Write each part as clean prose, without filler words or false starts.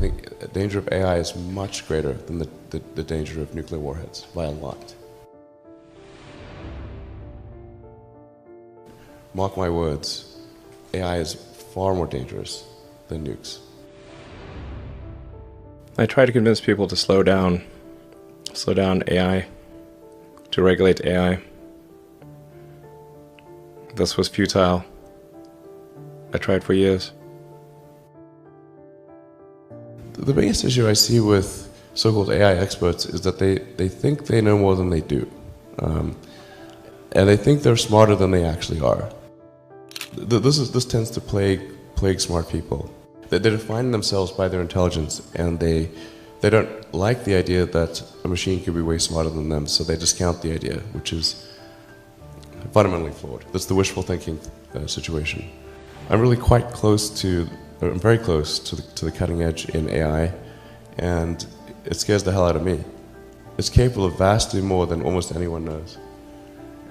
think the danger of AI is much greater than the danger of nuclear warheads, by a lot. Mark my words, AI is far more dangerous than nukes. I try to convince people to slow down AI, to regulate AI. This was futile. I tried for years. The biggest issue I see with so-called AI experts is that they think they know more than they do. And they think they're smarter than they actually are. This tends to plague smart people. They define themselves by their intelligence, and they don't like the idea that a machine could be way smarter than them, so they discount the idea, which is fundamentally flawed. That's the wishful thinking situation. I'm really very close to the cutting edge in AI, and it scares the hell out of me. It's capable of vastly more than almost anyone knows,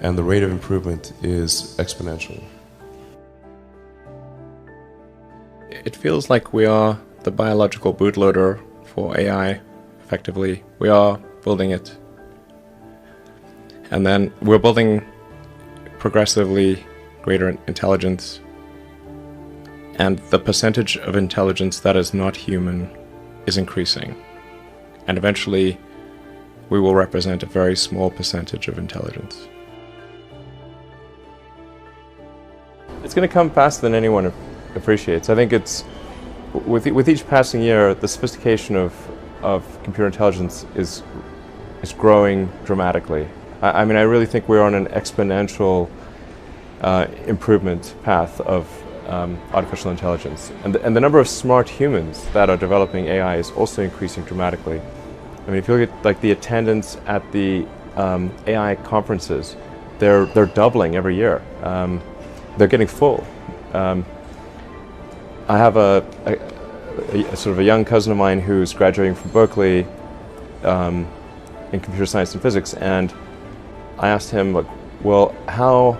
and the rate of improvement is exponential. It feels like we are the biological bootloader for AI, effectively. We are building it. And then we're building progressively greater intelligence. And the percentage of intelligence that is not human is increasing. And eventually, we will represent a very small percentage of intelligence. It's going to come faster than anyone appreciates. I think it's with each passing year, the sophistication of computer intelligence is growing dramatically. I mean, I really think we're on an exponential improvement path of artificial intelligence, and the number of smart humans that are developing AI is also increasing dramatically. I mean, if you look at like the attendance at the AI conferences, they're doubling every year. They're getting full. I have a sort of a young cousin of mine who's graduating from Berkeley in computer science and physics, and I asked him, like, well, how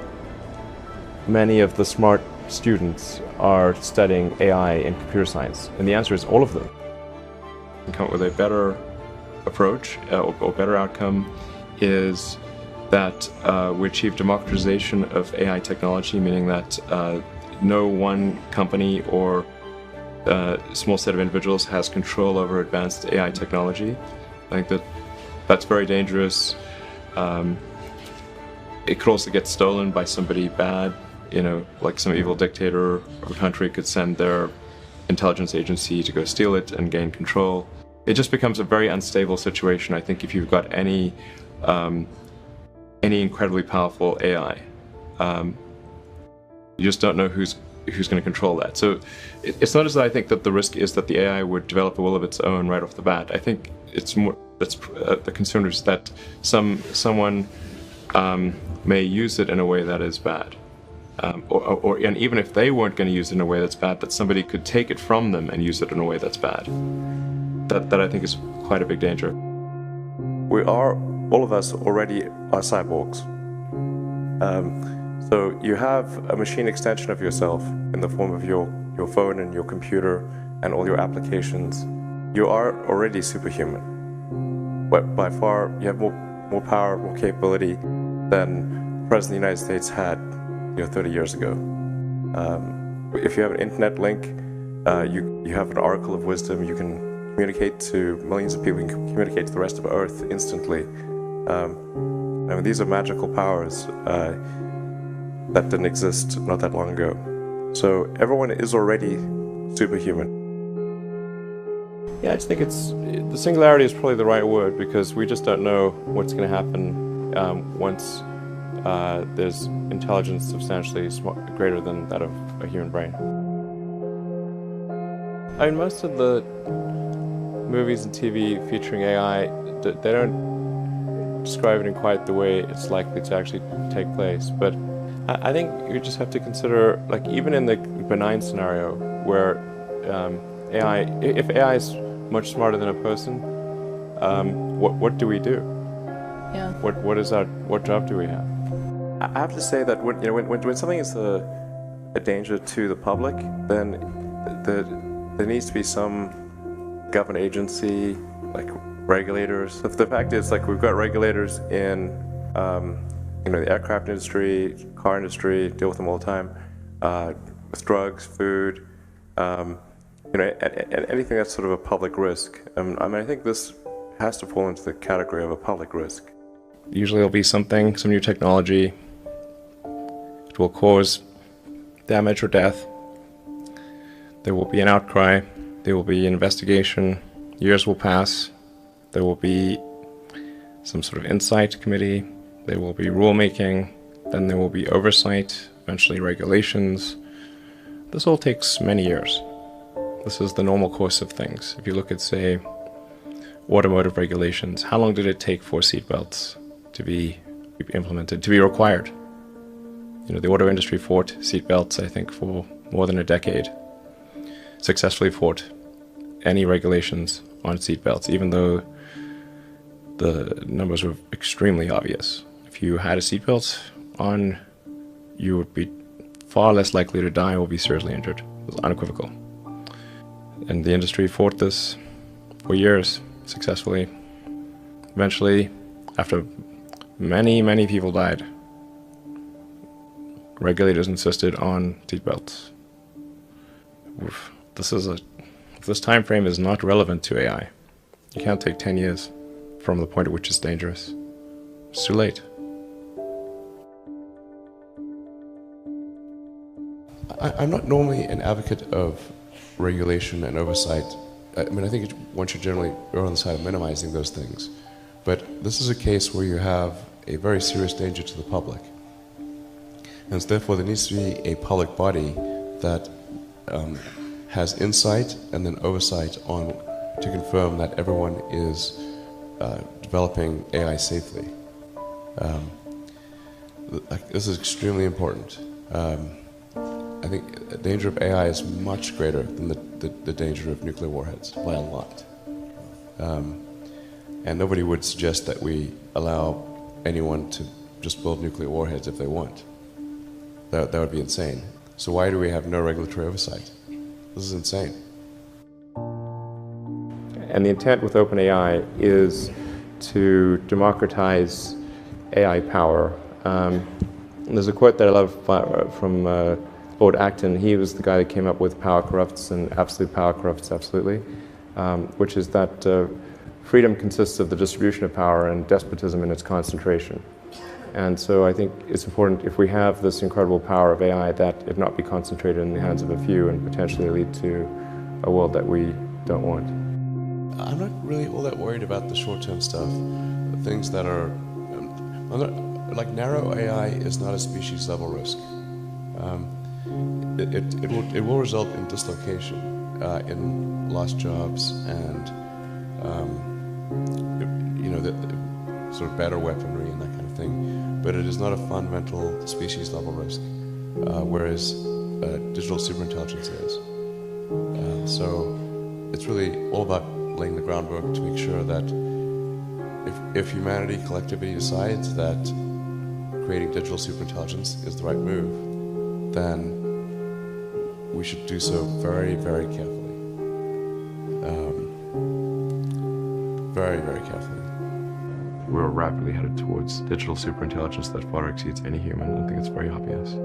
many of the smart students are studying AI in computer science? And the answer is all of them. Come up with a better approach or better outcome is that we achieve democratization of AI technology, meaning that no one company or small set of individuals has control over advanced AI technology. I think that's very dangerous. It could also get stolen by somebody bad, you know, like some evil dictator of a country could send their intelligence agency to go steal it and gain control. It just becomes a very unstable situation, I think, if you've got any incredibly powerful AI. You just don't know who's going to control that. So it's not as though I think that the risk is that the AI would develop a will of its own right off the bat. I think it's more the concern is that someone may use it in a way that is bad, and even if they weren't going to use it in a way that's bad, that somebody could take it from them and use it in a way that's bad. That I think is quite a big danger. We are, all of us already are cyborgs. So you have a machine extension of yourself in the form of your phone and your computer and all your applications. You are already superhuman. But by far, you have more power, more capability than the President of the United States had 30 years ago. If you have an internet link, you have an oracle of wisdom. You can communicate to millions of people. You can communicate to the rest of Earth instantly. I mean, these are magical powers that didn't exist not that long ago. So everyone is already superhuman. Yeah, I just think the singularity is probably the right word, because we just don't know what's going to happen once there's intelligence substantially greater than that of a human brain. I mean, most of the movies and TV featuring AI, they don't describe it in quite the way it's likely to actually take place. But I think you just have to consider, like, even in the benign scenario where if AI is much smarter than a person, what do we do? Yeah. What job do we have? I have to say that when something is a danger to the public, then there needs to be some government agency, like regulators. The fact is, like, we've got regulators in, the aircraft industry, car industry, deal with them all the time, with drugs, food, and anything that's sort of a public risk. I think this has to fall into the category of a public risk. Usually there'll be some new technology. It will cause damage or death. There will be an outcry. There will be an investigation. Years will pass. There will be some sort of insight committee. There will be rulemaking. Then there will be oversight, eventually regulations. This all takes many years. This is the normal course of things. If you look at, say, automotive regulations, how long did it take for seatbelts to be implemented, to be required? The auto industry fought seatbelts, I think, for more than a decade. Successfully fought any regulations on seatbelts, even though the numbers were extremely obvious. If you had a seatbelt on, you would be far less likely to die or be seriously injured. It was unequivocal. And the industry fought this for years, successfully. Eventually, after many, many people died, regulators insisted on seatbelts. This time frame is not relevant to AI. You can't take 10 years from the point at which it's dangerous. It's too late. I'm not normally an advocate of regulation and oversight. I think one should generally err on the side of minimizing those things. But this is a case where you have a very serious danger to the public. And so therefore there needs to be a public body that has insight and then oversight to confirm that everyone is developing AI safely. This is extremely important. I think the danger of AI is much greater than the danger of nuclear warheads, by a lot. And nobody would suggest that we allow anyone to just build nuclear warheads if they want. That would be insane. So why do we have no regulatory oversight? This is insane. And the intent with OpenAI is to democratize AI power. There's a quote that I love from Lord Acton. He was the guy that came up with power corrupts and absolute power corrupts absolutely, which is that freedom consists of the distribution of power and despotism in its concentration. And so I think it's important, if we have this incredible power of AI, that it not be concentrated in the hands of a few and potentially lead to a world that we don't want. I'm not really all that worried about the short-term stuff. Things that are, like narrow AI is not a species-level risk. It will result in dislocation, in lost jobs, and the sort of better weaponry and that kind of thing. But it is not a fundamental species-level risk, whereas digital superintelligence is. So it's really all about laying the groundwork to make sure that if humanity collectively decides that creating digital superintelligence is the right move, then we should do so very, very carefully. Very, very carefully. We're rapidly headed towards digital superintelligence that far exceeds any human. I think it's very obvious.